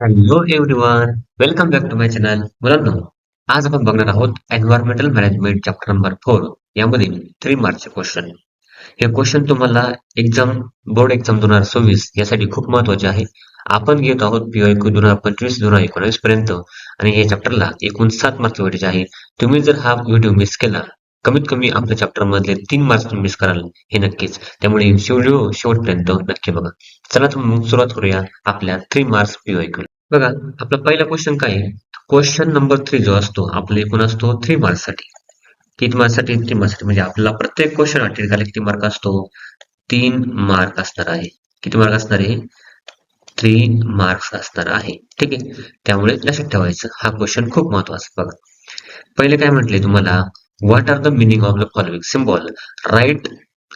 Hello everyone, welcome back to my channel. मुलांनो, आज आपण बघणार आहोत एन्व्हायरमेंटल मॅनेजमेंट चॅप्टर नंबर 4 यामध्ये 3 मार्कचे क्वेश्चन. हे क्वेश्चन तुम्हाला बोर्ड एक्झाम 2026 यासाठी खूप महत्वाचे आहे. आपण घेत आहोत पीओक्यू 2025 2019 पर्यंत आणि या चॅप्टरला एकूण 7 मार्क वेटेज आहे. तुम्ही जर हा व्हिडिओ मिस केला, कमीत कमी आपल्या चॅप्टर मधले 3 मार्क्स तुम्ही मिस कराल हे नक्कीच. त्यामुळे व्हिडिओ शेवटपर्यंत नक्की बघा. चला तर मग सुरुवात करूया आपल्या 3 मार्क्स पीओक्यू. बघा, आपला पहिला क्वेश्चन काय आहे? क्वेश्चन नंबर 3 जो असतो आपला एकूण असतो 3 मार्क्स साठी. किती मार्क्स साठी? 3 मार्क्स साठी. म्हणजे आपल्याला प्रत्येक क्वेश्चन अटेंड किती मार्क असतो? 3 मार्क असणार आहे. किती मार्क असणार आहे? 3 मार्क्स असणार आहे. ठीक आहे. त्यामुळे लक्षात ठेवायचं, हा क्वेश्चन खूप महत्वाचा. बघा, पहिले काय म्हटले तुम्हाला? What are the meaning of the following symbol? Write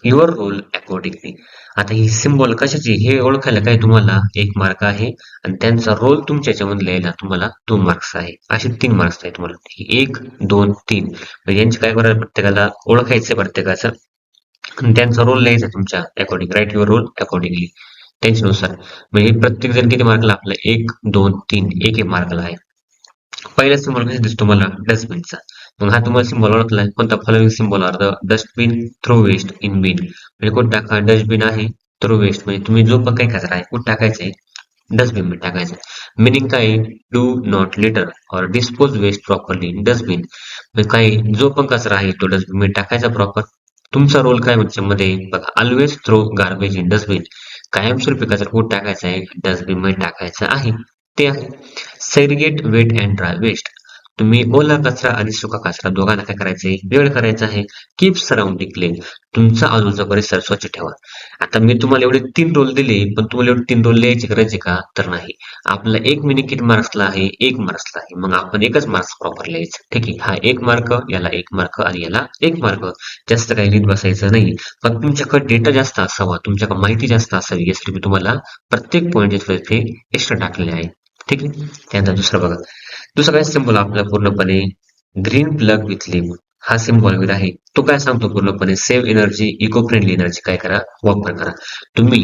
your role accordingly. आता ही सिम्बॉल कशाची हे ओळखायला काय तुम्हाला 1 मार्क आहे आणि त्यांचा रोल तुमच्या याच्यामध्ये लिहायला तुम्हाला 2 मार्क्स आहे. असे 3 मार्क्स आहे तुम्हाला. 1, 2, 3. म्हणजे यांची काय करायला प्रत्येकाला ओळखायचं प्रत्येकाचं आणि त्यांचा रोल लिहायचा तुमच्या according. Write your role accordingly. त्यांच्यानुसार. म्हणजे प्रत्येक जण किती मार्कला? आपला 1, 2, 3 1 मार्कला आहे. पहिला सिम्बॉल कसा दिसतो तुम्हाला? डस्टबिनचा. मग हा तुम्हाला सिम्बॉल ओळखलाय कोणता? Following symbol are the dustbin, throw waste, in bin. म्हणजे कुठं टाका? डस्टबिन आहे, थ्रो वेस्ट म्हणजे तुम्ही जो पण काही कचरा आहे कुठं टाकायचंय? डस्टबिन मध्ये टाकायचं. मिनिंग काय? Do not litter or dispose waste properly in dustbin. म्हणजे काय? जो पण कचरा आहे तो डस्टबिन मध्ये टाकायचा प्रॉपर. तुमचा रोल काय मध्ये? बघा, always throw garbage in dustbin. कायमस्वरूपी कचरा कुठं टाकायचा आहे? डस्टबिन मध्ये टाकायचा आहे. ते आहे. Segregate wet and dry waste. तुम्ही ओला कचरा आणि सुका कचरा दोघांना काय करायचंय? वेगळं करायचं आहे. Keep surrounding clean. तुमचा आजूबाजूचा परिसर स्वच्छ ठेवा. आता मी तुम्हाला एवढे 3 रोल दिले, पण तुम्हाला एवढे 3 रोल लिहायची गरज आहे का? तर नाही. आपला 1 मिनिट किती मार्क्सला आहे? 1 मार्क्सला आहे. मग आपण एकच मार्क्स प्रॉपर लिहायचं. ठीक आहे. हा 1 मार्क, याला 1 मार्क आणि याला 1 मार्क. जास्त काही लिहित बसायचं नाही. पण तुमच्याकडे डेटा जास्त असावा, तुमच्याकडे माहिती जास्त असावी यासाठी मी तुम्हाला प्रत्येक पॉईंट इथे एक्स्ट्रा टाकलेले आहे. ठीक आहे. त्यानंतर दुसरं बघा. दुसरा काय सिम्बॉल आपला पूर्णपणे? ग्रीन प्लग विथ लिंब. हा सिम्बॉल आहे. तो काय सांगतो पूर्णपणे? Save energy, eco friendly energy काय करा? वापर करा. तुम्ही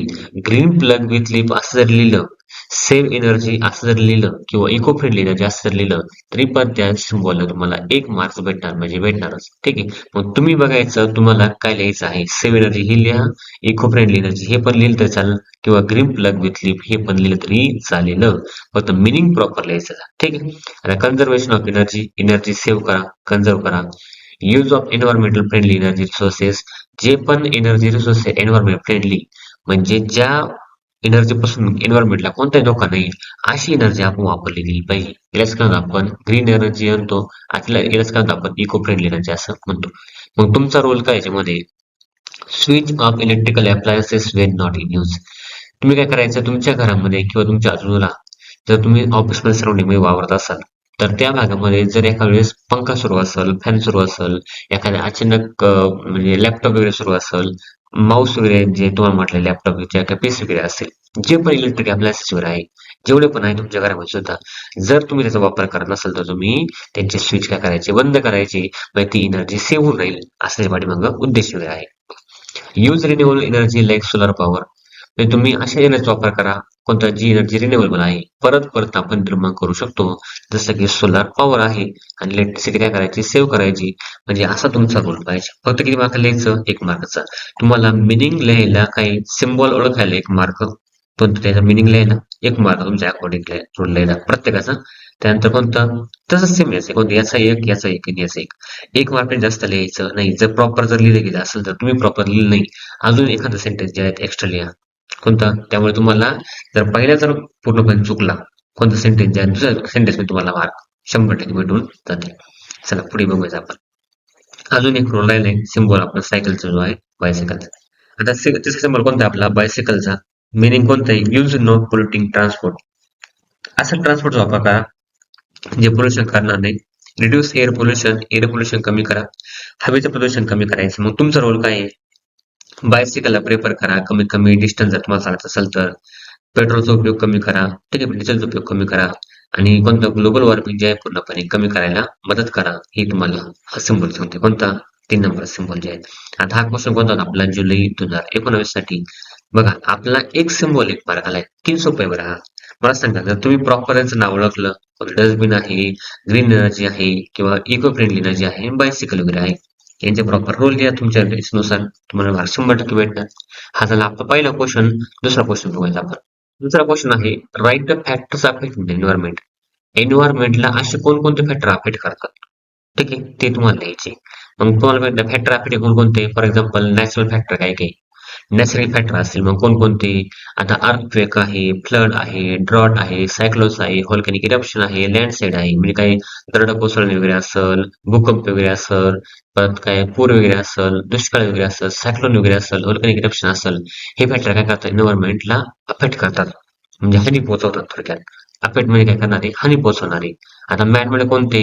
ग्रीन प्लग विथ लिंब असं जर लिहिलं, सेव्ह एनर्जी असं जर लिहिलं किंवा इको फ्रेंडली एनर्जी असं जर लिहिलं, तरी पण त्या सिम्बॉलला तुम्हाला 1 मार्क्स भेटणार म्हणजे भेटणारच. ठीक आहे. मग तुम्ही बघायचं तुम्हाला काय लिहायचं आहे. सेव्ह एनर्जी ही लिहा, इको फ्रेंडली एनर्जी हे पण लिहिलं तरी चालेल किंवा ग्रीन प्लग विथ लिंब हे पण लिहिलं तरी चालेल. फक्त मिनिंग प्रॉपर लिहायचं. ठीक आहे. आता conservation of energy, energy save करा, कन्झर्व करा. Use of environmental friendly energy resources. जे पण एनर्जी रिसोर्स एन्व्हायरमेंट फ्रेंडली म्हणजे ज्या एनर्जी पासून एन्व्हायरमेंटला कोणताही धोका नाही अशी एनर्जी आपण वापरली गेली पाहिजे. यालाच काय म्हणतो आपण? ग्रीन एनर्जी म्हणतो. यालाच काय म्हणतो आपण? इको फ्रेंडली एनर्जी असं म्हणतो. मग तुमचा रोल काय याच्यामध्ये? Switch off electrical appliances Wien not in use. तुम्ही काय करायचं? तुमच्या घरामध्ये किंवा तुमच्या आजूबाजूला जर तुम्ही ऑफिसमध्ये सराउंडिंग मध्ये वावरत असाल, तर त्या भागामध्ये जर एका वेळेस पंखा सुरू असेल, फॅन सुरू असेल, एखाद्या अचानक म्हणजे लॅपटॉप वगैरे सुरू असेल, माऊस वगैरे जे तुम्हाला म्हटलं लॅपटॉप किंवा पीसी वगैरे असेल, जे पण इलेक्ट्रिक अप्लायन्सेस वगैरे आहे, जेवढे पण आहे तुमच्या घरामध्ये सुद्धा, जर तुम्ही त्याचा वापर करत नसाल तर तुम्ही त्यांचे स्विच काय करायचे? बंद करायचे. मग ती एनर्जी सेव्ह होऊन राहील असं पाठीमागं उद्देश वगैरे आहे. Use renewable energy like solar power. म्हणजे तुम्ही अशा एनर्जीचा वापर करा कोणता? जी एनर्जी रिन्युएबल आहे, परत परत आपण निर्माण करू शकतो. जसं की सोलार पॉवर आहे आणि इलेक्ट्रिसिटी काय करायची? सेव्ह करायची. म्हणजे असा तुमचा रोल पाहिजे. फक्त किती मार्क लिहायचं? 1 मार्कचा. तुम्हाला मिनिंग लिहायला काही सिम्बॉल ओळखायला 1 मार्क, पण त्याचा मिनिंग लिहायला 1 मार्क तुमच्या अकॉर्डिंग रोल लिहायला प्रत्येकाचा. त्यानंतर कोणतं? तसंच सेम याचं कोणतं? याचा 1, याचा 1 आणि याचा 1. 1 मार्क जास्त लिहायचं नाही. जर प्रॉपर जर लिहिलं गेलं असेल तर तुम्ही प्रॉपर लिहिलं नाही, अजून एखादा सेंटेन्स जे आहेत एक्स्ट्रा लिहा. कोणता? त्यामुळे तुम्हाला जर पहिला जर पूर्णपणे चुकला कोणता सेंटेन्स आहे, दुसऱ्या सेंटेन्स मध्ये तुम्हाला मार्क 100% भेटून जातील. चला पुढे बघूया आपण. अजून एक रोल राहिलाय सिम्बॉल आपला सायकलचा जो आहे, बायसायकलचा. आता तिसरा सिम्बॉल कोणता आपला? बायसायकलचा. मिनिंग कोणतं आहे? Use no polluting transport. असं ट्रान्सपोर्टचा वापर करा जे पोल्युशन करणार नाही. Reduce air pollution, air pollution कमी करा. हवेचं प्रदूषण कमी करायचं. मग तुमचा रोल काय आहे? बायसिकलला प्रेफर करा. कमीत कमी डिस्टन्स जर तुम्हाला चालायचं असेल तर पेट्रोलचा उपयोग कमी करा. ठीक आहे. डिझेलचा उपयोग कमी करा. आणि कोणता? ग्लोबल वॉर्मिंग जे आहे पूर्णपणे कमी करायला मदत करा. ही तुम्हाला हा सिम्बॉल सांगते. कोणता? 3 नंबर सिम्बॉल जे आहेत. आता हा क्वेश्चन कोणता होता आपला? जुलै 2019 साठी. बघा, आपला एक सिम्बॉल 1 मार्क आलाय. 3 सोपे बरं हा. मला सांगा, जर तुम्ही प्रॉपर याचं नाव ओळखलं, डस्टबिन आहे, ग्रीन एनर्जी आहे किंवा इको फ्रेंडली एनर्जी आहे, बायसिकल वगैरे आहे, यांचे प्रॉपर रोल लिहा तुमच्या नुसार, तुम्हाला मार्क 100% भेटणार. हा झाला आपला पहिला क्वेश्चन. दुसरा क्वेश्चन बघूयात आपण. दुसरा क्वेश्चन आहे, write the factors affecting the environment. एन्व्हायरमेंटला असे कोणकोणते फॅक्टर अफेक्ट करतात, ठीक आहे, ते तुम्हाला लिहायचे. मग तुम्हाला फॅक्टर अफेक्ट कोणकोणते, फॉर एक्झाम्पल नॅचरल फॅक्टर काय काय, नॅचरल फॅक्टर असतील मग कोणकोणते, आता अर्थक्वेक आहे, फ्लड आहे, ड्रॉट आहे, सायक्लोन्स आहे, व्हॉल्कॅनिक इरप्शन आहे, लँडस्लाइड आहे, म्हणजे काही दरड कोसळणे वगैरे असेल, भूकंप वगैरे असेल, परत काय पूर वगैरे असेल, दुष्काळ वगैरे असेल, सायक्लोन वगैरे असेल, व्हॉल्कॅनिक इरप्शन असेल, हे फॅक्टर काय करतात, एन्व्हायरमेंटला अफेक्ट करतात, म्हणजे हानी पोहोचवतात थोडक्यात. अफेक्ट म्हणजे काय करणारे, हानी पोहोचवणारे. आता मॅनमेड कोणते,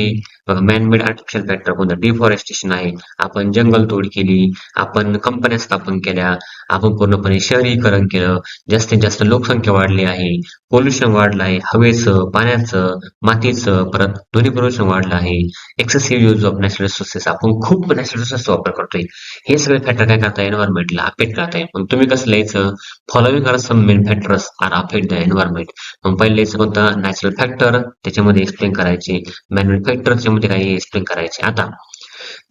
बघा मॅनमेड आर्टिफिशियल फॅक्टर कोणतं, डिफॉरेस्टेशन आहे, आपण जंगल तोड केली, आपण कंपन्या स्थापन केल्या, आपण पूर्णपणे शहरीकरण केलं, जास्तीत जास्त लोकसंख्या वाढली आहे, पोल्युशन वाढलं आहे, हवेचं, पाण्याचं, मातीचं, परत ध्वनी प्रदूषण वाढलं आहे, excessive use of natural resources, आपण खूप नॅचरल रिसोर्स वापर करतोय. हे सगळे फॅक्टर काय करताय, एन्व्हायरमेंटला अफेक्ट करताय. मग तुम्ही कसं लिहायचं, following are some main factors are affect the environment. मग पहिले लिहायचं कोणतं, नॅचरल फॅक्टर, त्याच्यामध्ये एक्सप्लेन करायचे, मॅन्युअल फॅक्टर त्याच्यामध्ये काही एक्सप्लेन करायचे. आता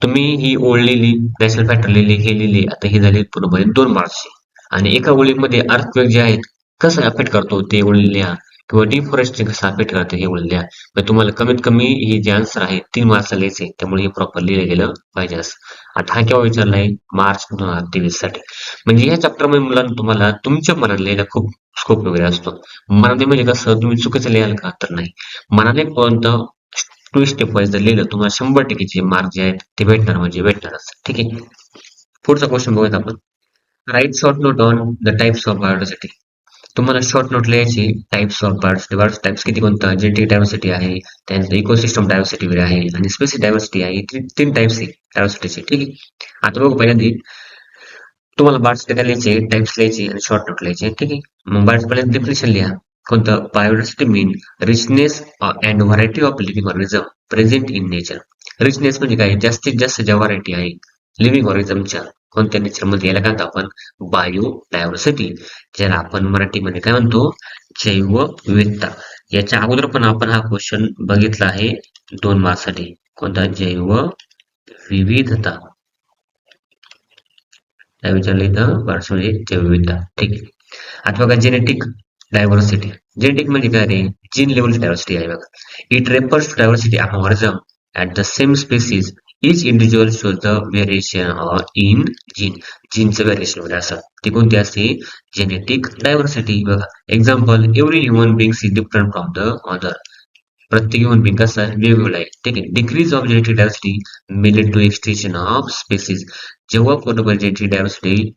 तुम्ही ही ओळ लिहिली, नॅशनल फॅक्टर लिहिली, हे लिहिली, आता ही झाली पूर्णपणे 2 मार्क्सची. आणि एका ओळीमध्ये अर्थक्वेक जे आहेत कसं अफेक्ट करतो ते ओळी लिहा, किंवा डिफॉरेस्टेशन कसं अफेक्ट करते हे ओळी लिहा. तर तुम्हाला कमीत कमी ही जे आन्सर आहे 3 मार्क्सला लिहायचे, त्यामुळे हे प्रॉपर लिहिलं गेलं पाहिजे असं. आता हा केव्हा विचारलाय, मार्च 2023 साठी. म्हणजे या चॅप्टरमध्ये मुलांना तुम्हाला तुमच्या मनाने लिहायला खूप स्कोप वगैरे असतो. मनाने म्हणजे कसं, तुम्ही चुकीचं लिहाल का, तर नाही. मनाने कोणतं 2 स्टेप वाईज जर लिहिलं, तुम्हाला 100% चे मार्क जे आहेत ते भेटणार म्हणजे भेटणारच. ठीक आहे. पुढचा क्वेश्चन बघूयात आपण. Write short note on the types of biodiversity. तुम्हाला शॉर्ट नोट लिहायची, टाइप्स ऑफ बर्ड्स टाइप्स किती, कोणता, जेनेटिक डायव्हर्सिटी आहे, त्यानंतर इकोसिस्टम डायव्हर्सिटी वगैरे आहे, आणि स्पेसिस डायव्हर्सिटी आहे. 3 टाइप्स आहे डायव्हर्सिटीचे. ठीक आहे. आता बघू पहिल्यांदा तुम्हाला बर्ड्स काय लिहायचे, टाइप्स लिहायचे आणि शॉर्ट नोट लिहायचे. ठीक आहे. मग बर्ड्स पहिल्यांदा डेफिनेशन लिहा. कोणतं, biodiversity mean richness and variety of living organism present in nature. Richness म्हणजे काय, जास्तीत जास्त ज्या व्हरायटी आहे लिव्हिंग ऑर्गॅनिझमच्या कोणत्या नेचरमध्ये, याला काय म्हणतो आपण, बायोडायव्हर्सिटी, ज्याला आपण मराठीमध्ये काय म्हणतो, जैवविविधता. याच्या अगोदर पण आपण हा क्वेश्चन बघितला आहे 2 मार्क्ससाठी. कोणता, जैवविविधता. काय विचारलं इथं, बर्ड्स म्हणजे जैवविविधता. ठीक आहे. आता बघा जेनेटिक डायव्हर्सिटी. जेनेटिक म्हणजे काय रे, जीन लेवल डायव्हर्सिटी आहे बघा. It refers to diversity among organism at the same species. Each individual shows the variation in gene. जीनचं व्हेरिएशन वगैरे असं, ती कोणती असते, जेनेटिक डायव्हर्सिटी. बघा example, every human beings is different from the other. प्रत्येक ह्युमन बिंग कसं आहे, वेगवेगळं आहे. ठीक आहे. Decrease of genetic diversity may lead to extinction of species. जेव्हा पूर्णपणे जेनेटिक डायव्हर्सिटी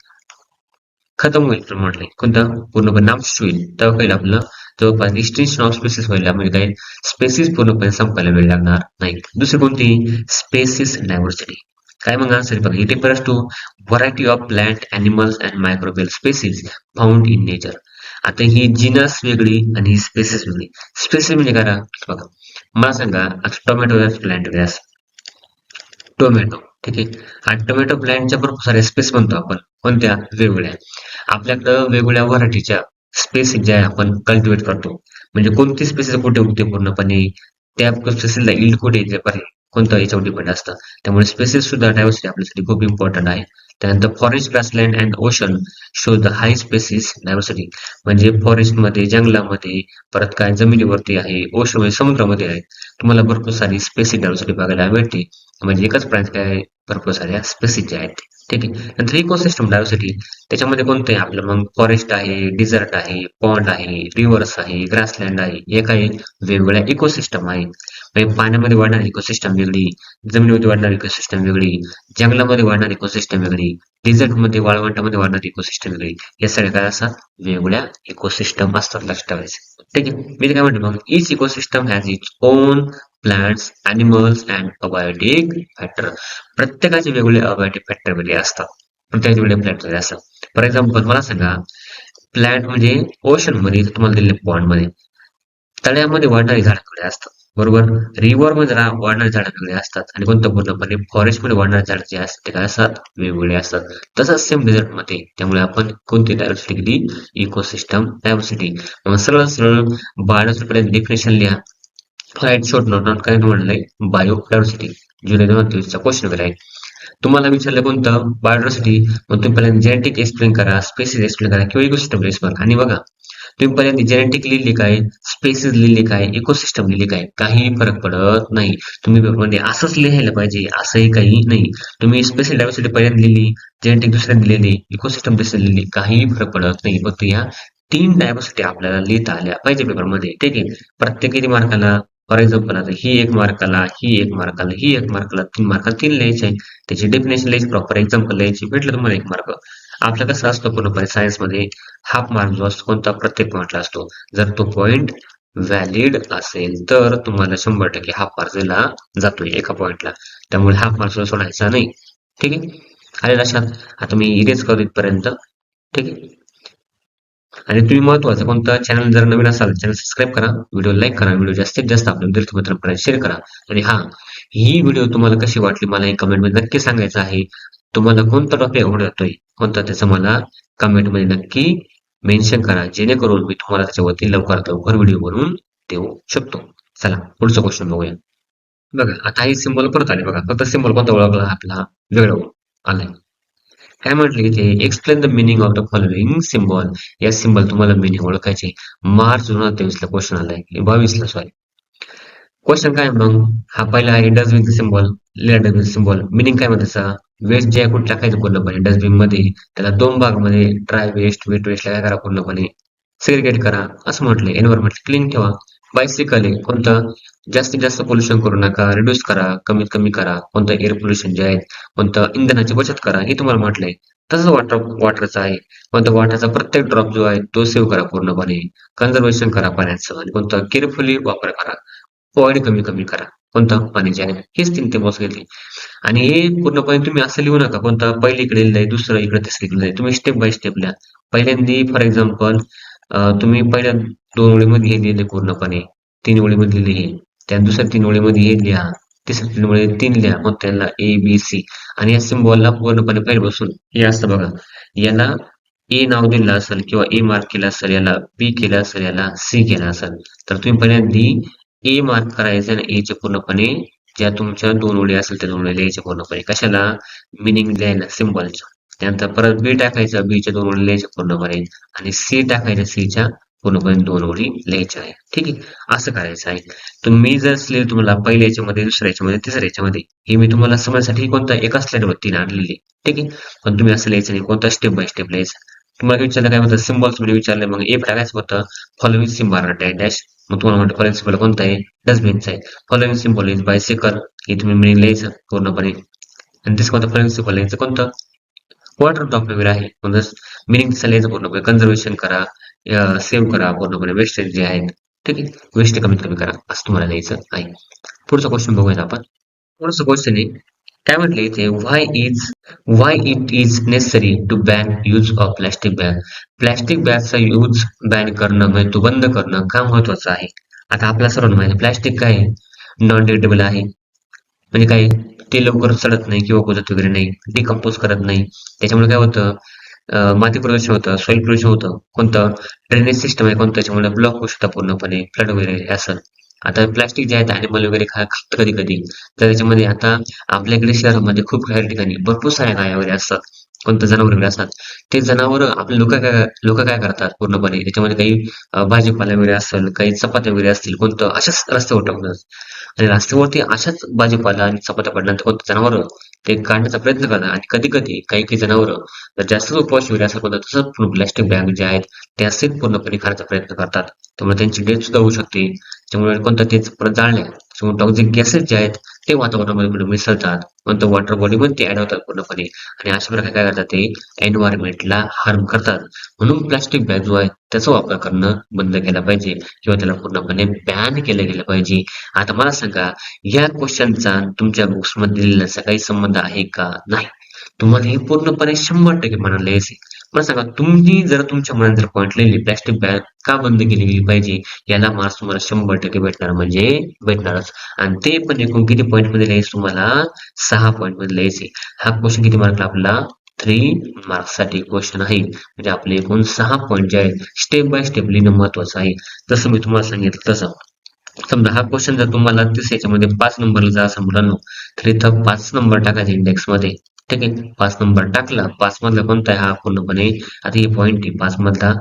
खतम होईल, म्हटले कोणतं, पूर्णपणे नामशेष होईल, तेव्हा काही आपलं जवळपास एक्सटेन्शन ऑफ स्पेसिस व्हायला, म्हणजे काही स्पेसिस पूर्णपणे संपायला वेळ लागणार नाही. दुसरी कोणती, स्पेसिस डायव्हर्सिटी. काय मग आन्सर बघा, it refers to variety of plant, animals and microbial species found in nature. आता ही जिनस वेगळी आणि ही स्पेसिस वेगळी. स्पेसिस म्हणजे काय बघा, मला सांगा, आता टोमॅटो प्लांट वगैरे असं, टोमॅटो, ठीक आहे. हा टोमॅटो प्लांटच्या भरपूर साऱ्या स्पेस म्हणतो आपण, कोणत्या, वेगवेगळ्या. आपल्याकडं वेगवेगळ्या व्हरायटीच्या स्पेस ज्या आपण कल्टिवेट करतो, म्हणजे कोणती स्पेसिस कुठे उगते पूर्णपणे, त्या स्पेसिसला इल्ड कुठे येते पाहिजे, कोणतं याच्यावर डिपेंड असतं. त्यामुळे स्पेसिस सुद्धा डायव्हर्सिटी आपल्यासाठी खूप इम्पॉर्टंट आहे. त्यानंतर forest, grassland and ocean shows the high species diversity. म्हणजे फॉरेस्टमध्ये, जंगलामध्ये, परत काय जमिनीवरती आहे, ओशन समुद्रामध्ये आहे, तुम्हाला भरपूर सारी स्पेसिस डायव्हर्सिटी बघायला भेटते. म्हणजे एकच प्राणी काय, भरपूर साऱ्या स्पेसिस ज्या आहेत. ठीक आहे. नंतर इकोसिस्टम डायव्हर्सिटी, त्याच्यामध्ये कोणतं आहे आपलं, मग फॉरेस्ट आहे, डिझर्ट आहे, पॉन्ड आहे, रिव्हर्स आहे, ग्रासलँड आहे, हे काही वेगवेगळ्या इकोसिस्टम आहे. म्हणजे पाण्यामध्ये वाढणारी इकोसिस्टम वेगळी, जमिनीमध्ये वाढणारी इकोसिस्टम वेगळी, जंगलामध्ये वाढणारी इकोसिस्टम वेगळी, डेझर्टमध्ये, वाळवंटामध्ये वाढणारी इकोसिस्टम वेगळी. या सगळ्या काय असतात, वेगवेगळ्या इकोसिस्टम असतात, लक्षात ठेवायचे. ठीक आहे. मी काय म्हणतो, मग each ecosystem has its own plants, animals and abiotic factor. प्रत्येकाचे वेगवेगळे अबायोटिक फॅक्टर वेगळे असतात, प्रत्येकाचे वेगळे प्लांट वेगळे असतात. फॉर एक्झाम्पल मला सांगा, प्लांट म्हणजे ओशन मध्ये तुम्हाला दिले, पॉन्ड मध्ये तळ्यामध्ये वाढणारी झाडं वेगळी असतात. बरोबर. रिव्हरमध्ये वाढणारी झाडं वेगळी असतात आणि कोणतं पूर्णपणे फॉरेस्टमध्ये वाढणारी झाडं जे असतात ते काय असतात वेगवेगळे असतात. तसंच सेम डेझर्टमध्ये त्यामुळे आपण कोणती डायव्हर्सिटी केली इकोसिस्टम डायव्हर्सिटी. मग सरळ सरळ बायोडायव्हर्सिटी डेफिनेशन लिहा. राईट शॉर्ट नोट नोट काय म्हणलंय बायोडायव्हर्सिटी जुलै 2023चा क्वेश्चन वगैरे आहे. तुम्हाला विचारलं कोणतं बायोडायव्हर्सिटी मग तुम्ही पहिल्यांदा जेनेटिक एक्सप्लेन करा स्पेसिस एक्सप्लेन करा किंवा इकोसिस्टम एक्सप्लेन आणि बघा तुम्ही पहिल्यांदा जेनेटिक लिहिली काय स्पेसिस लिहिली काय इकोसिस्टम लिहिली काय काही फरक पडत नाही. तुम्ही म्हणजे असंच लिहायला पाहिजे असंही काही नाही. तुम्ही स्पेसिस डायव्हर्सिटी पहिल्यांदा लिहिली जेनेटिक दुसऱ्यांदा लिहिली इकोसिस्टम दुसऱ्यांदा लिहिली काही फरक पडत नाही. फक्त या 3 डायव्हर्सिटी आपल्याला लिहिता आल्या पाहिजे पेपरमध्ये ठीक आहे. प्रत्येक किती मार्काला फॉर एक्झाम्पल आता ही 1 मार्काला ही 1 मार्काला ही 1 मार्काला 3 मार्काला 3 लिहायचे आहे. त्याची डेफिनेशन लिहायची प्रॉपर एक्झाम्पल लिहायची भेटलं तुम्हाला 1 मार्क. आपलं कसं असतं पूर्णपणे सायन्समध्ये हाफ मार्क जो असतो कोणता प्रत्येक पॉईंटला असतो. जर तो पॉईंट व्हॅलिड असेल तर तुम्हाला 100% हाफ मार्क दिला जातोय एका पॉईंटला. त्यामुळे हाफ मार्क सोडायचा नाही. ठीक आहे. आले लक्षात. आता मी इरेज करू इथपर्यंत. ठीक आहे. आणि तुम्ही महत्वाचं कोणतं चॅनल जर नवीन असाल चॅनल सबस्क्राईब करा व्हिडिओ लाईक करा व्हिडिओ जास्तीत जास्त आपल्या विद्यार्थी मित्रांपर्यंत शेअर करा आणि हा ही व्हिडिओ तुम्हाला कशी वाटली मला एक कमेंटमध्ये नक्की सांगायचं आहे. तुम्हाला कोणता टॉपिक आवडतोय कोणता त्याचं मला कमेंटमध्ये नक्की मेन्शन करा जेणेकरून मी तुम्हाला त्याच्यावरती लवकरात लवकर व्हिडिओ बनवून देऊ शकतो. चला पुढचा क्वेश्चन बघूया. बघा आता हे सिम्बॉल परत आले बघा फक्त सिम्बॉल कोणता ओळखला आपला वेगळा आलाय. काय म्हटले इथे explain the meaning of the following symbol. या सिम्बॉल तुम्हाला मिनिंग ओळखायचे. मार्च 2023 ला क्वेश्चन आलाय 22 ला सॉरी. क्वेश्चन काय मग हा पहिला आहे डस्टबिन सिम्बॉल लिहा डस्टबिन सिम्बॉल मिनिंग काय म्हणते त्याचा वेस्ट जे आहे कुठे टाकायचं पूर्णपणे डस्टबिन मध्ये त्याला 2 भागमध्ये ड्राय वेस्ट वेट वेस्टला काय करा पूर्णपणे सेग्रिगेट करा असं म्हटलंय. एन्व्हायरमेंट क्लीन ठेवा. बायसिकल आहे कोणतं जास्तीत जास्त पोल्युशन करू नका रिड्यूस करा कमीत कमी करा कोणतं एअर पोल्युशन जे आहे कोणतं इंधनाची बचत करा हे तुम्हाला म्हटलंय. तसंच वॉटरचं आहे कोणतं वॉटरचा प्रत्येक ड्रॉप जो आहे तो सेव्ह करा पूर्णपणे कन्झर्वेशन करा पाण्याचं आणि कोणतं केअरफुली वापर करा पॉईंट कमी कमी करा कोणतं पाण्याचे आहे हेच 3 ते बॉक्स घेतले. आणि हे पूर्णपणे तुम्ही असं लिहू नका कोणतं पहिले इकडे लिहिलंय दुसरं इकडे तिसरं इकडे लिहिलंय तुम्ही स्टेप बाय स्टेप लिहा. पहिल्यांदा फॉर एक्झाम्पल तुम्ही पहिल्या 2 ओळीमध्ये हे लिहिले पूर्णपणे 3 ओळीमध्ये लिहिले हे त्या दुसऱ्या 3 ओळीमध्ये हे लिहा तिसऱ्या 3 ओळीमध्ये 3 लिहा मग त्याला ए बी सी आणि या सिम्बॉलला पूर्णपणे पहिल्यापासून हे असतं बघा याला ए नाव दिलं असेल किंवा ए मार्क केलं असेल याला बी केलं असेल याला सी केलं असेल तर तुम्ही पहिल्यांदा ए मार्क करायचं आणि एचे पूर्णपणे ज्या तुमच्या 2 ओळी असेल त्या 2 ओळी लिहायच्या पूर्णपणे कशाला मिनिंग लिहायला सिम्बॉलच्या. त्यानंतर परत बी टाकायचं बीच्या 2 ओळी लिहायच्या पूर्णपणे आणि सी टाकायच्या सीच्या पूर्णपणे 2 ओळी लिहायच्या आहे. ठीक आहे असं करायचं आहे. तुम्ही जर लिहिलं तुम्हाला पहिल्या याच्यामध्ये दुसऱ्या याच्यामध्ये तिसऱ्या याच्यामध्ये हे मी तुम्हाला समजण्यासाठी कोणता एका स्लाइडवरती आणलेली ठीक आहे. पण तुम्ही असं लिहायचं नाही कोणता स्टेप बाय स्टेप लिहायचं. तुम्हाला विचारलं काय म्हणतं सिम्बॉल्स मध्ये विचारलं मग ए टाकायचं होतं फॉलोइंग सिम्बॉल डॅश मग तुम्हाला म्हणतो फॉलोइंग सिम्बॉल कोणता आहे डस्टबिनचा आहे. फॉलोइंग सिम्बॉल इज बायसिकल हे तुम्ही मिनिंग लिहायचं पूर्णपणे आणि तेच कोणतं फॉलोइंग सिम्बॉल लिहायचं कोणतं वॉटर ड्रॉप वगैरे आहे म्हणजे मिनिंग लिहायचं पूर्णपणे कन्झर्वेशन करा सेव्ह करा पूर्णपणे वेस्टेज जे आहेत ठीक आहे वेस्ट कमीत कमी करा असं तुम्हाला लिहायचं आहे. पुढचा क्वेश्चन बघूया आपण. पुढचा क्वेश्चन आहे काय म्हटले इथे why it is necessary to ban use of plastic bag. Plastic बॅगचा यूज बॅन करणं म्हणजे तो बंद करणं का महत्वाचं आहे. आता आपल्या सर्वांना माहिती प्लॅस्टिक काय आहे नॉन डिग्रेडेबल आहे म्हणजे काय ते लवकर सडत नाही किंवा कुजत वगैरे नाही डिकम्पोज करत नाही त्याच्यामुळे काय होतं माती प्रदूषण होतं सॉइल प्रदूषण होतं कोणतं ड्रेनेज सिस्टम आहे कोणतं त्याच्यामुळे ब्लॉक होऊ शकतं पूर्णपणे फ्लड वगैरे असं. आता प्लास्टिक जे आहेत ॲनिमल वगैरे खात कधी कधी तर त्याच्यामध्ये आता आपल्या इकडे शहरामध्ये खूप काही ठिकाणी भरपूर साऱ्या गाया वगैरे असतात कोणतं जनावर वगैरे असतात. ते जनावर आपले लोक काय करतात पूर्णपणे त्याच्यामध्ये काही भाजीपाला वगैरे असेल काही चपात्या वगैरे असतील कोणतं अशाच रस्त्यावर टाकतात आणि रस्त्यावरती अशाच भाजीपाला आणि चपात्या पडल्यानंतर कोणतं जनावर ते काढण्याचा प्रयत्न करतात आणि कधी कधी काही काही जनावर जर जास्त उपवास वगैरे असं कोणतं तसंच प्लास्टिक बॅग जे आहेत ते असेच पूर्णपणे खाण्याचा प्रयत्न करतात त्यामुळे त्यांची डेथ सुद्धा होऊ शकते. त्यामुळे कोणतं तेच परत जाळल्या त्यामुळे टॉक्झिक गॅसेस जे आहेत ते वातावरणामध्ये मिसळतात कोणतं वॉटर बॉडीमध्ये ते ऍड होतात पूर्णपणे आणि अशा प्रकारे काय करतात ते एन्व्हायरमेंटला हार्म करतात. म्हणून प्लास्टिक बॅग जो आहे त्याचा वापर करणं बंद केला पाहिजे किंवा त्याला पूर्णपणे बॅन केलं गेलं पाहिजे. आता मला सांगा या क्वेश्चनचा तुमच्या बुक्स मध्ये दिलेल्याचा काही संबंध आहे का नाही. तुम्हाला हे पूर्णपणे 100% म्हणाले मला सांगा, तुम्ही जर तुमच्या मनात जर पॉईंट लिहिली प्लास्टिक बॅग का बंद केली गेली पाहिजे, याला मार्क्स तुम्हाला 100% भेटणार म्हणजे भेटणारच. आणि ते पण एकूण किती पॉईंट मध्ये लिहायचं तुम्हाला? 6 पॉईंट मध्ये लिहायचे. हा क्वेश्चन किती मार्कला आपला? 3 मार्क्स साठी क्वेश्चन आहे. म्हणजे आपले एकूण 6 पॉईंट जे आहेत स्टेप बाय स्टेप लिहिणं महत्वाचं आहे. जसं मी तुम्हाला सांगितलं तसं. समजा हा क्वेश्चन जर तुम्हाला याच्यामध्ये 5 नंबरला जर असं मुलांनो, तर इथं 5 नंबर टाकायचे इंडेक्स मध्ये. ठीक आहे, 5 नंबर टाकला. 5 मधला कोणता आहे हा पूर्णपणे? आता हे पॉईंट आहे 5 मधला.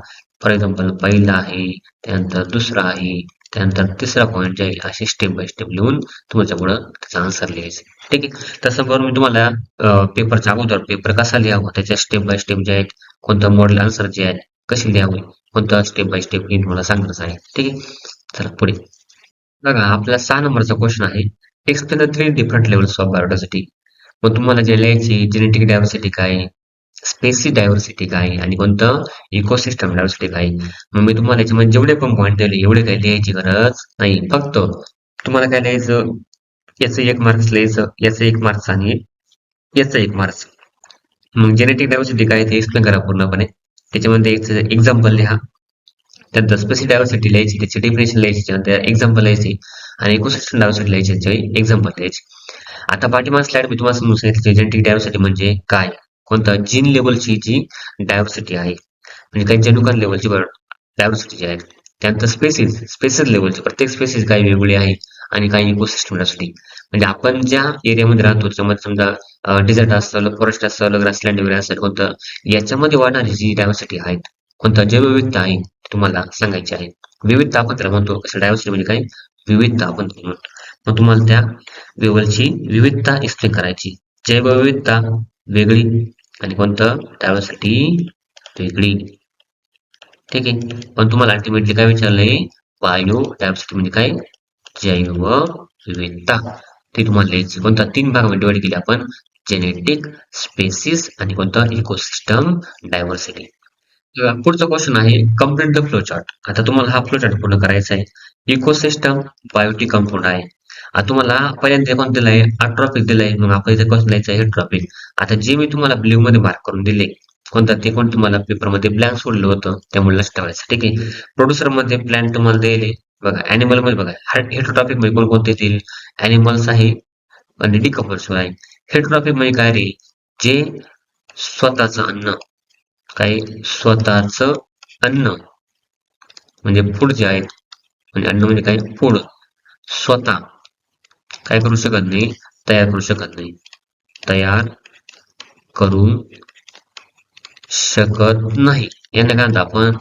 फॉर एक्झाम्पल पहिला आहे, त्यानंतर दुसरा आहे, त्यानंतर तिसरा पॉईंट आहे. असे स्टेप बाय स्टेप लिहून तुमच्या पुढं त्याचा आन्सर लिहायचे. ठीक आहे, तसं करून मी तुम्हाला पेपरच्या अगोदर पेपर कसा लिहावा त्याच्या स्टेप बाय स्टेप जे आहेत, कोणतं मॉडेल आन्सर जे आहेत कसे लिहावे, कोणतं स्टेप बाय स्टेप हे तुम्हाला सांगतच आहे. ठीक आहे, चला पुढे बघा. आपला 6 नंबरचा क्वेश्चन आहे. Explain the 3 different levels of biodiversity. मग तुम्हाला जे लिहायची जेनेटिक डायव्हर्सिटी काय, स्पेसिस डायव्हर्सिटी काय आणि कोणतं इकोसिस्टम डायव्हर्सिटी काय. मग मी तुम्हाला याच्यामध्ये जेवढे पण पॉईंट दिले एवढे काही लिहायची गरज नाही. फक्त तुम्हाला काय लिहायचं, याचं 1 मार्क्स लिहायचं, याचं 1 मार्क्स आणि याचं 1 मार्क्स. मग जेनेटिक डायव्हर्सिटी काय ते एक्सप्लेन करा पूर्णपणे. त्याच्यामध्ये एक्झाम्पल लिहा. त्यानंतर स्पेसिस डायव्हर्सिटी लिहायची, त्याची डेफिनेशन लिहायची, त्यानंतर एक्झाम्पल लिहायची आणि इकोसिस्टम डायव्हर्सिटी लिहायची, त्याचे एक्झाम्पल लिहायचे. आता पाठीमागच्या स्लाइड मी तुम्हाला समजून सांगितलं जेनेटिक डायव्हर्सिटी म्हणजे काय, कोणतं जीन लेवलची जी डायव्हर्सिटी आहे, म्हणजे काही जनुकां लेवलची डायव्हर्सिटी जी आहे. त्यानंतर स्पेसिस, स्पेसिस लेवलची प्रत्येक स्पेसिस काही वेगवेगळी आहे आणि काही इकोसिस्टम डायव्हर्सिटी, म्हणजे आपण ज्या एरियामध्ये राहतो त्याच्यामध्ये समजा डेझर्ट असेल, फॉरेस्ट असेल, ग्रासलँड वगैरे असेल, कोणतं याच्यामध्ये वाढणारी जी डायव्हर्सिटी आहे, कोणतं जैवविविधता आहे तुम्हाला सांगायची आहे. विविधता आपण त्याला म्हणतो. कसं डायव्हर्सिटी म्हणजे काय, विविधता आपण म्हणतो. मग तुम्हाला त्या लेवलची विविधता एक्सप्लेन करायची. जैवविविधता वेगळी आणि कोणतं डायव्हर्सिटी वेगळी. ठीक आहे, पण तुम्हाला अल्टिमेटली काय विचारलंय, बायो डायव्हर्सिटी म्हणजे काय, जैव विविधता. ते तुम्हाला लिहायची. कोणता 3 भागामध्ये डिवाइड केली आपण, जेनेटिक, स्पेसिस आणि कोणतं इकोसिस्टम डायव्हर्सिटी. पुढचा क्वेश्चन आहे कम्प्लीट द फ्लो चार्ट. आता तुम्हाला हा फ्लो चार्ट पूर्ण करायचा आहे. इकोसिस्टम बायोटिक कंपाऊंड आहे. आता तुम्हाला पहिल्यांदा कोण दिलंय, अट्रॉपिक दिलंय. मग आपल्या इथे क्वेश्चन लिहायचं आहे ट्रॉपिक. आता जे मी तुम्हाला ब्ल्यू मध्ये मार्क करून दिले, कोणतं ते कोण तुम्हाला पेपरमध्ये ब्लँक सोडलं होतं, त्यामुळे लक्षात ठेवायचं. ठीक आहे, प्रोड्युसर मध्ये प्लॅन तुम्हाला दिले. बघा ऍनिमल मध्ये बघा, हेटरोट्रॉपिक मध्ये कोणकोणते येतील, ऍनिमल्स आहे आणि डिकम्पोजर आहे. हेटरोट्रॉपिक म्हणजे काय रे, जे स्वतःचं अन्न, काही स्वतःच अन्न म्हणजे फूड जे आहेत, म्हणजे अन्न म्हणजे काय, फूड स्वतः काय करू शकत नाही, तयार करू शकत नाही, तयार करू शकत नाही. यांना काय म्हणतो आपण,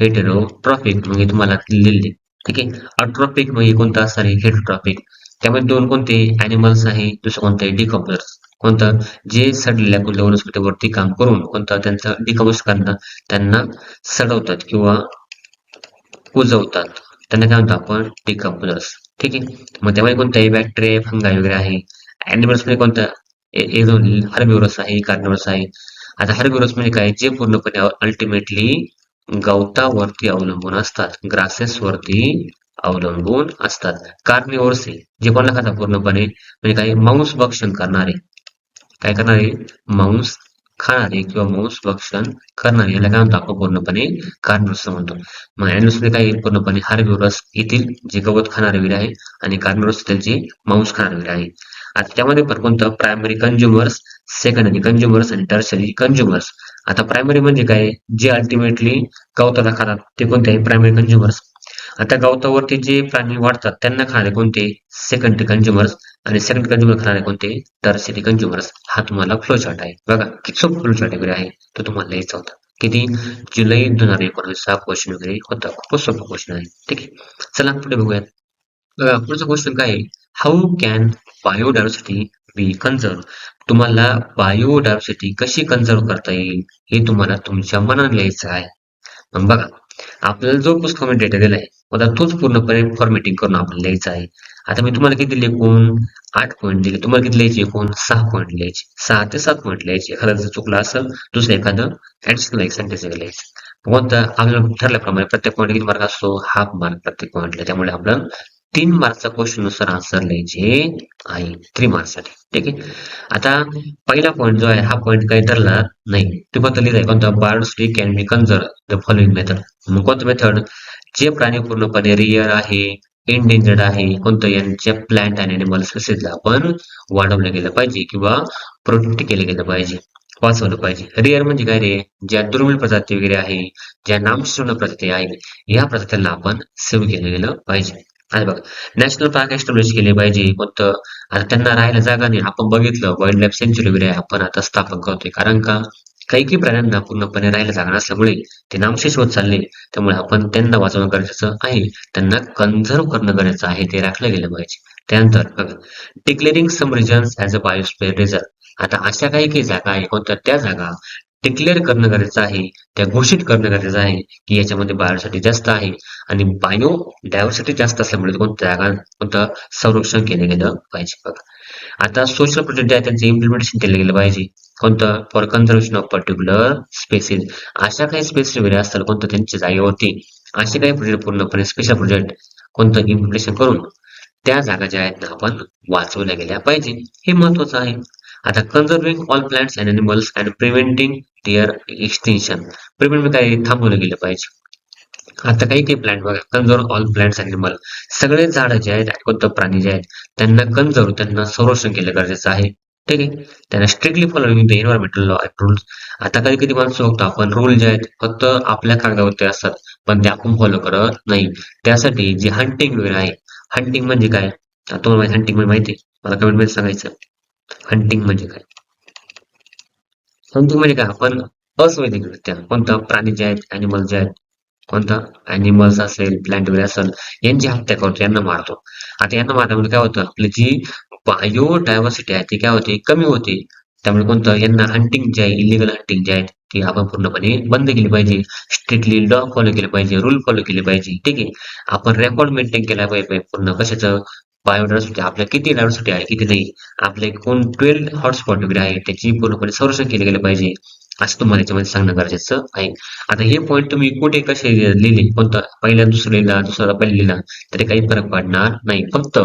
हेटेरोट्रॉपिक. म्हणजे तुम्हाला लिहिले. ठीक आहे, अट्रॉपिक म्हणजे कोणतं असणार आहे, हेटेरोट्रॉपिक. त्यामध्ये 2 कोणते, ऍनिमल्स आहे, दुसरं कोणतं आहे डिकम्पोजर्स. कोणतं, जे सडलेल्या कुठल्या वनस्पतीवरती काम करून कोणतं त्यांचं डिकम्पोज करणं, त्यांना सडवतात किंवा कुजवतात, त्यांना काय म्हणतो आपण, डिकम्पोजर्स. ठीक आहे, मग त्यामध्ये कोणतं आहे, बॅक्टेरिया, फंगाई वगैरे आहे. ऍनिमल्स मध्ये कोणतं, हर्बिव्हरस आहे, कार्निव्हरस आहे. आता हर्बिव्हरस म्हणजे काय, जे पूर्णपणे अल्टिमेटली गवतावरती अवलंबून असतात, ग्रासेस वरती अवलंबून असतात. कार्निव्हरस जे कोणाला खातात पूर्णपणे, म्हणजे काही मांस भक्षण करणारे, काय करणारे, मांस खाणारे किंवा मांस भक्षण करणारे, याला काय म्हणतो आपण पूर्णपणे कार्निव्हरस म्हणतो. मग ऍनिमल्स मध्ये काय पूर्णपणे हर्बिव्हरस येतील, जे गवत खाणारे वगैरे आहे, आणि कार्निव्हरस येतील, जे मांस खाणारे वगैरे आहे. आता त्यामध्ये पण कोणतं, प्रायमरी कंझ्युमर्स, सेकंडरी कंझ्युमर्स आणि टर्शरी कंझ्युमर्स. आता प्रायमरी म्हणजे काय, जे अल्टिमेटली गवताला खातात ते कोणते आहे, प्रायमरी कंझ्युमर्स. आता गवतावरती जे प्राणी वाढतात त्यांना खाणारे कोणते, सेकंडरी कंझ्युमर्स. आणि सेकंड कंझ्युमर खाणारे कोणते, टर्शरी कंझ्युमर्स. हा तुम्हाला फ्लो चार्ट आहे. बघा किती सोपं फ्लो चार्ट वगैरे आहे, तो तुम्हाला लिहायचा होता. किती, जुलै 2019 हा क्वेश्चन वगैरे होता. खूपच सोपा क्वेश्चन आहे. ठीक आहे, चला पुढे बघूयात. बघा पुढचा क्वेश्चन काय आहे, how can biodiversity be conserve. तुम्हाला बायोडायव्हर्सिटी कशी कन्झर्व करता येईल हे तुम्हाला तुमच्या मनाने लिहायचं आहे. मग बघा, आपल्याला जो पुस्तकामध्ये डेटा दिलाय, आता तोच पूर्णपणे फॉर्मॅटिंग करून आपल्याला लिहायचा आहे. आता मी तुम्हाला किती दिले, एकूण 8 पॉईंट दिले. तुम्हाला किती लिहायचे, एकूण 6 पॉईंट लिहायचे. 6 ते 7 पॉईंट लिहायचे. एखादं जर चुकलं असेल, दुसरं एखादं ऍडिशनल एक सेंटेन्स लिहायचं. कोणतं, आपल्याला ठरल्याप्रमाणे प्रत्येक पॉईंट किती मार्क असतो, हाफ मार्क प्रत्येक पॉईंटला. त्यामुळे आपण 3 मार्क्सचा क्वेश्चन नुसार आन्सर लिहायचे आहे 3 मार्क्ससाठी. ठीक आहे. आता पहिला पॉईंट जो आहे हा पॉईंट काही ठरला नाही. ते फक्त लिहित आहे कोणता biodiversity can be conserve the following method. मग कोणतं मेथड? जे प्राणी पूर्णपणे रिअर आहे, एंडेंजर्ड आहे, कोणतं यांच्या प्लांट आणि एनिमल स्पेसिसला आपण वाढवलं गेलं पाहिजे किंवा प्रोटेक्ट केलं गेलं पाहिजे, वाचवलं पाहिजे. रिअर म्हणजे काय रे? ज्या दुर्मिळ प्रजाती वगैरे आहे, ज्या नामशून्य प्रजाती आहे, या प्रजातींना आपण सेव्ह केलं गेलं पाहिजे. आणि बघा, नॅशनल पार्क एस्टॅब्लिश केले पाहिजे. कोणतं? आता त्यांना राहायला जागा नाही. आपण बघितलं वाईल्ड लाईफ सेंच्युरी वगैरे आपण आता स्थापन करतोय. कारण का? काही काही प्राण्यांना पूर्णपणे राहायला जागा नसल्यामुळे ते नामशेष होत चालले. त्यामुळे आपण त्यांना वाचवणं गरजेचं आहे. त्यांना कन्झर्व करणं गरजेचं आहे. ते राखलं गेलं पाहिजे. त्यानंतर बघा, declaring some regions as a biosphere reserve. आता अशा काही काही जागा आहे, कोणत्या? त्या जागा डिक्लेअर करणं गरजेचं आहे. त्या घोषित करणं गरजेचं आहे की याच्यामध्ये बायोसाठी जास्त आहे आणि बायो डायव्हर्सिटी जास्त असल्यामुळे कोणत्या जागा कोणतं संरक्षण केलं गेलं पाहिजे. बघा, आता सोशल प्रोजेक्ट जे आहे त्यांचं इम्प्लिमेंटेशन केलं गेलं पाहिजे. कोणतं? For conservation of particular species. अशा काही स्पेसिस वगैरे असतात कोणतं त्यांच्या जागेवरती असे काही प्रोजेक्ट पूर्णपणे स्पेशल प्रोजेक्ट कोणतं इम्प्लिमेंटेशन करून त्या जागा ज्या आहेत ना आपण वाचवल्या गेल्या पाहिजे. हे महत्वाचं आहे. आता conserving all plants and animals and preventing their extinction. Prevent काय? थांबवलं गेलं पाहिजे. आता काही काही प्लांट बघा, कन्झर्व ऑल प्लांट्स अॅनिमल. सगळे झाडं जे आहेत आणि कोणतं प्राणी जे आहेत त्यांना कन्झर्व, त्यांना संरक्षण केलं गरजेचं आहे. ठीक आहे. त्यांना strictly following the environmental law and rules. आता कधी कधी माणसं बघतो आपण रूल जे आहेत फक्त आपल्या कागदावरती असतात पण ते आपण फॉलो करत नाही. त्यासाठी जे हंटिंग वगैरे आहे, हंटिंग म्हणजे काय? आता तुम्हाला हंटिंग म्हणजे माहिती आहे? मला कमेंट मध्ये सांगायचं. हंटिंग म्हणजे काय? हंटिंग म्हणजे काय? आपण अस्वैधिकरित्या कोणतं प्राणी जे आहेत, अॅनिमल जे आहेत, कोणता? अॅनिमल्स असेल, प्लांट वगैरे असेल, यांची हत्या करतो, यांना मारतो. आता यांना मारल्यामुळे काय होतं? आपली जी बायोडायव्हर्सिटी आहे ती काय होते? कमी होते. त्यामुळे कोणतं? यांना हंटिंग जे आहे, इलिगल हंटिंग जे आहेत, ती आपण पूर्णपणे बंद केली पाहिजे. स्ट्रिक्टली लॉ फॉलो केले पाहिजे, रूल फॉलो केले पाहिजे. ठीक आहे. आपण रेकॉर्ड मेंटेन केला पाहिजे पूर्ण कशाचं? बायोडायव्हर्सिटी आपल्या किती डायव्हर्सिटी आहे, किती नाही. आपले एकूण 12 हॉटस्पॉट वगैरे आहे, त्याची पूर्णपणे संरक्षण केले गेले पाहिजे. असं तुम्हाला याच्यामध्ये सांगणं गरजेचं आहे. आता हे पॉईंट तुम्ही कुठे कसे लिहिले? कोणतं? पहिल्या दुसरं लिहिला, दुसऱ्याला पहिला लिहिला तरी काही फरक पडणार नाही. फक्त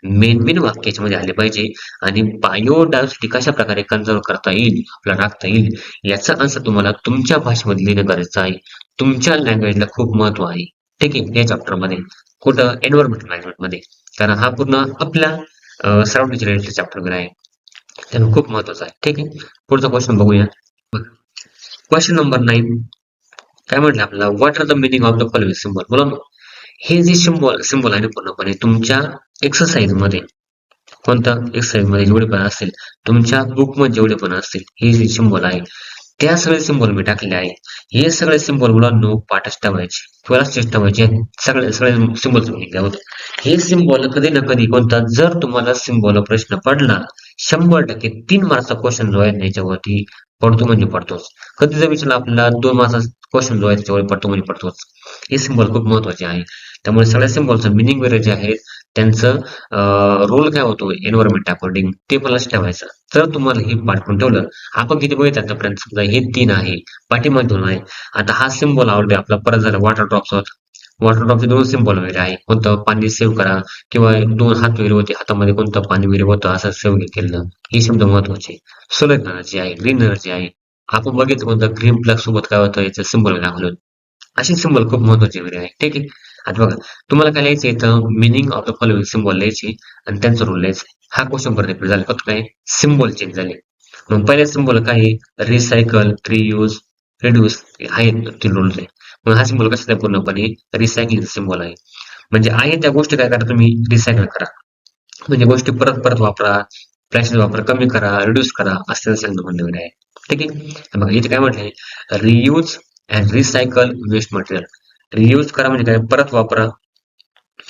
मेन वाक्य याच्यामध्ये आले पाहिजे आणि बायोडायव्हर्सिटी कशा प्रकारे कन्झर्व करता येईल, आपल्याला राखता येईल, याचा आन्सर तुम्हाला तुमच्या भाषेमध्ये लिहिणं गरजेचं आहे. तुमच्या लँग्वेजला खूप महत्व आहे. ठीक आहे. या चॅप्टरमध्ये कुठं? एन्व्हायरमेंटल मॅनेजमेंटमध्ये. कारण हा पूर्ण आपल्या सराउंडिंग रिलेटेड चॅप्टर वगैरे आहे. त्यामुळे खूप महत्वाचं आहे. ठीक आहे. पुढचा क्वेश्चन बघूया. क्वेश्चन नंबर 9 काय म्हटलं आपल्याला? What are the meaning of the following symbol? बोला ना. हे जे सिम्बॉल आहे ना पूर्णपणे तुमच्या एक्सरसाइज मध्ये, कोणता? एक्सरसाइज मध्ये जेवढे पण असतील, तुमच्या बुक मध्ये जेवढे पण असतील, हे जे सिम्बॉल आहे त्या सगळे सिम्बॉल मी टाकले आहे. हे सगळे सिम्बॉल मुलांनो पाठच ठेवायचे किंवा लक्षात ठेवायचे. सगळे सगळे सिम्बॉल होतं. हे सिम्बॉल कधी ना कधी कोणता? जर तुम्हाला सिम्बॉल प्रश्न पडला 100% 3 मार्कचा क्वेश्चन जो आहे ना याच्यावरती पडतो म्हणजे पडतोच. कधी जर विचारला आपल्याला 2 मार्क्सचा क्वेश्चन जो आहे त्याच्यावर पडतो म्हणजे पडतोच. हे सिम्बॉल खूप महत्वाचे आहे. त्यामुळे सगळ्या सिम्बॉलचं मिनिंग वगैरे जे आहे त्यांचं रोल काय होतो एन्व्हायरमेंट अकॉर्डिंग ते पण लक्षात ठेवायचं. जर तुम्हाला हे पाठवून ठेवलं, आपण किती बघितलं आतापर्यंत, समजा हे 3 आहे, पाठीमागे 2 आहे. आता हा सिम्बॉल आवडते आपला, परत झाला वॉटर ड्रॉप्स होत. वॉटर ड्रॉपचे 2 सिम्बॉल वगैरे आहे. कोणतं? पाणी सेव्ह करा किंवा 2 हात वगैरे होते, हातामध्ये कोणतं पाणी वगैरे होतं असं सेव्ह केलं. ही शब्द महत्वाचे. सोलर एनर्जी आहे, ग्रीन एनर्जी आहे. आपण बघितलं कोणतं? ग्रीन प्लग सोबत काय होतं याचं सिम्बॉल दाखवलं. असे सिम्बॉल खूप महत्वाचे वगैरे आहे. ठीक आहे. आता बघा, तुम्हाला काय लिहायचं इथं? Meaning of the following symbol लिहायचे आणि त्यांचा रोल लिहायचा. हा क्वेश्चन परत रिपीट झाला. फक्त काय? सिम्बॉल चेंज झाले. मग पहिल्या सिम्बॉल काय आहे? रिसायकल, रियूज, रिड्यूस आहेत 3 रूल्स आहे. मग हा सिम्बॉल कसा आहे? पूर्णपणे रिसायकलिंग सिम्बॉल आहे. म्हणजे आहे त्या गोष्टी काय करा तुम्ही? रिसायकल करा. म्हणजे गोष्टी परत परत वापरा, प्लास्टिक वापर कमी करा, रिड्यूस करा, असं सांगणं म्हणणं आहे. ठीक आहे. बघा इथे काय म्हटलंय? Reuse and recycle waste material. Reuse करा म्हणजे काय? परत वापरा.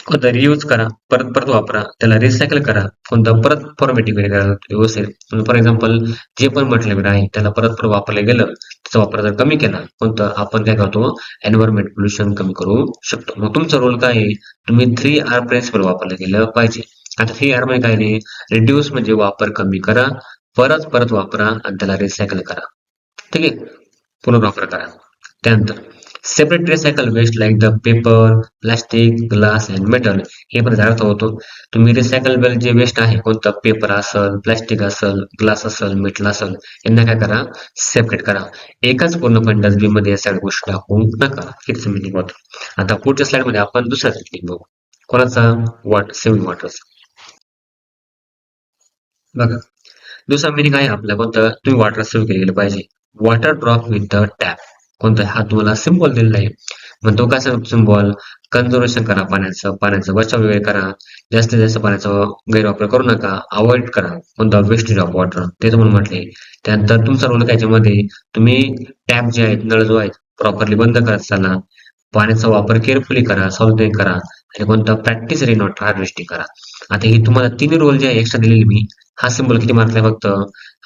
कोणता? रियूज करा, परत परत वापरा. त्याला रिसायकल करा, कोणता? परत फॉर्मॅटिंग करा व्यवस्थित. फॉर एक्झाम्पल जे पण मटेरियल आहे त्याला परत परत वापरलं गेलं, त्याचा वापर जर कमी केला, कोणतं? आपण काय करतो? एन्व्हायरमेंट पोल्युशन कमी करू शकतो. मग तुमचा रोल काय आहे? तुम्ही 3R प्रिन्सिपल वापरलं गेलं पाहिजे. आता 3R म्हणजे काय नाही? रिड्यूस म्हणजे वापर कमी करा, परत परत वापरा आणि त्याला रिसायकल करा. ठीक आहे. पुनर्वापर करा. त्यानंतर separate recycle waste like the paper, plastic, glass and metal हे पण अर्थ होतो. तुम्ही रिसायकलेबल जे वेस्ट आहे कोणतं पेपर असेल, प्लास्टिक असेल, ग्लास असेल, मेटल असेल यांना काय करा सेपरेट करा. एकाच पूर्णपणे डस्टबिन मध्ये या सगळ्या गोष्टी टाकू नका. हेच मिनिंग होतं. आता पुढच्या स्लाइड मध्ये आपण दुसरा टेक्निक बघू. कोणाचा सेव्हिंग वॉटरचा. बघा दुसरा मिनिंग आहे आपला कोणतं तुम्ही वॉटर सेव्ह केलेलं पाहिजे. Water drop with the tap कोणता हा तुम्हाला सिम्बॉल दिलेला आहे. म्हणतो का सिम्बॉल कन्झर्वेशन करा पाण्याचा बचाव वगैरे करा. जास्तीत जास्त पाण्याचा गैरवापर करू नका. अवॉइड करा कोणता वेस्टेज ऑफ वॉटर ते म्हणून म्हटले. त्यानंतर तुमचा रोल त्याच्यामध्ये तुम्ही टॅप जे आहेत नळ जो आहे प्रॉपरली बंद करत चाला. पाण्याचा वापर केअरफुली करा, सावधगिरी करा आणि कोणता प्रॅक्टिस रेन वॉटर हार्वेस्टिंग करा. आता ही तुम्हाला तिन्ही रोल जे आहे एक्स्ट्रा दिलेली मी हा सिम्बॉल किती मार्कला आहे फक्त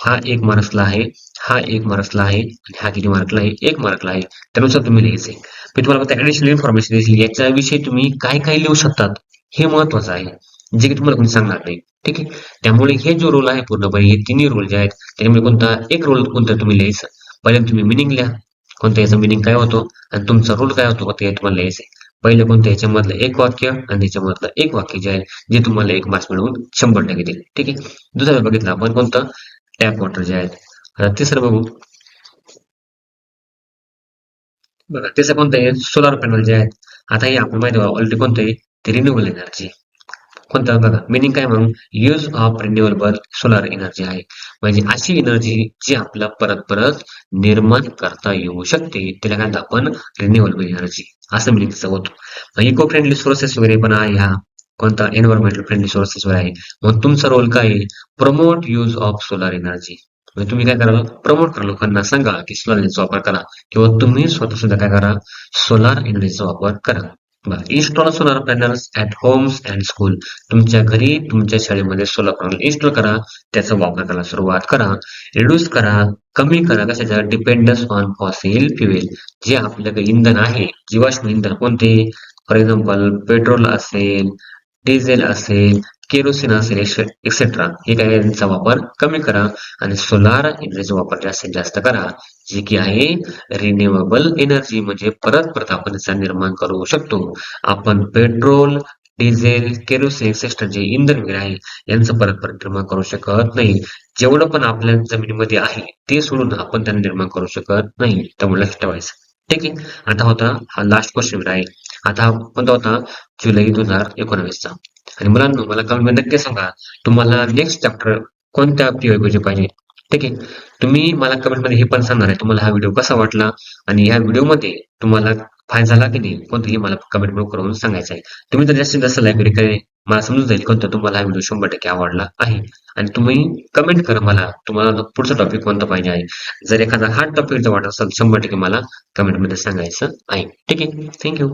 हा 1 मार्क्सला आहे, हा 1 मार्क्सला आहे आणि हा किती मार्कला आहे 1 मार्कला आहे. त्यानुसार तुम्ही लिहायचंय. मी तुम्हाला फक्त ऍडिशनल इन्फॉर्मेशन दिली याच्याविषयी तुम्ही काय काय लिहू शकतात हे महत्वाचं आहे. जे की तुम्हाला कोणी सांगणार नाही. ठीक आहे. त्यामुळे हे जो रोल आहे पूर्णपणे हे तिन्ही रोल जे आहेत त्याच्यामध्ये कोणता एक रोल कोणता तुम्ही लिहायचं. पहिले तुम्ही मिनिंग लिहा. कोणत्या याचा मिनिंग काय होतो आणि तुमचा रोल काय होतो ते तुम्हाला लिहायचंय. पहिले कोणतं याच्यामधलं एक वाक्य आणि त्याच्यामधलं एक वाक्य जे आहे जे तुम्हाला 1 मार्क्स मिळवून 100% देईल. ठीक आहे. दुसरं बघितलं आपण कोणतं टॅप वॉटर जे आहेत. आता तिसरं बघू. बघा तिसरं कोणतं आहे सोलार पॅनल जे आहेत. आता हे आपण माहिती ऑलरेडी कोणतं आहे ते रिन्युएबल एनर्जी. कोणतं बघा मिनिंग काय म्हणून use of renewable solar energy आहे. म्हणजे अशी एनर्जी जी आपल्याला परत परत निर्माण करता येऊ शकते त्याला काय म्हणतो आपण रिन्युएबल एनर्जी असं मिनिंग होतो. इको फ्रेंडली सोर्सेस वगैरे पण आहे हा कोणता एन्व्हायरमेंटल फ्रेंडली सोर्सेस वर आहे. मग तुमचा रोल काय आहे promote use of solar energy. म्हणजे तुम्ही काय कराल प्रमोट करा लोकांना सांगा की सोलार एनर्जीचा वापर करा किंवा तुम्ही स्वतः सुद्धा काय करा सोलार एनर्जीचा वापर करा. बरं install solar panels at homes and school. तुमच्या घरी तुमच्या शाळेमध्ये सोलार पॅनल इन्स्टॉल करा. त्याचा वापर करायला सुरुवात करा. रिड्यूस करा कमी करा कशाचा डिपेंडन्स ऑन फॉसिल फ्युएल. जे आपल्याकडे इंधन आहे जीवाश्म इंधन कोणते फॉर एक्झाम्पल पेट्रोल असेल, डिझेल असेल, केरोसिन असेल एक्सेट्रा हे काय यांचा वापर कमी करा आणि सोलार एनर्जीचा वापर जास्तीत जास्त करा. जे की आहे रिन्युएबल एनर्जी म्हणजे परत परत आपण त्याचा निर्माण करू शकतो. आपण पेट्रोल, डिझेल, केरोसिन एक्सेट्रा जे इंधन वगैरे आहे यांचं परत परत निर्माण करू शकत नाही. जेवढं पण आपल्या जमिनीमध्ये आहे ते सोडून आपण त्यांना निर्माण करू शकत नाही. त्यामुळे लक्षात ठेवायचं. ठीक आहे. आता होता हा लास्ट क्वेश्चन आहे. आता हा कोणता होता जुलै 2019चा. आणि मुलांनो मला कमेंट नक्की सांगा तुम्हाला नेक्स्ट चॅप्टर कोणत्या PYQ पाहिजे. ठीक आहे. तुम्ही मला कमेंटमध्ये हे पण सांगणार आहे तुम्हाला हा व्हिडिओ कसा वाटला आणि ह्या व्हिडिओमध्ये तुम्हाला फायदा झाला की नाही कोणतंही मला कमेंट करून सांगायचं आहे. तुम्ही तर जास्तीत जास्त लाईक वगैरे मला समजून जाईल कोणता तुम्हाला हा व्हिडिओ 100% आवडला आहे. आणि तुम्ही कमेंट करा मला तुम्हाला पुढचा टॉपिक कोणता पाहिजे आहे. जर एखादा हार्ड टॉपिक जर वाटत असेल 100% मला कमेंटमध्ये सांगायचं आहे. ठीक आहे. थँक्यू.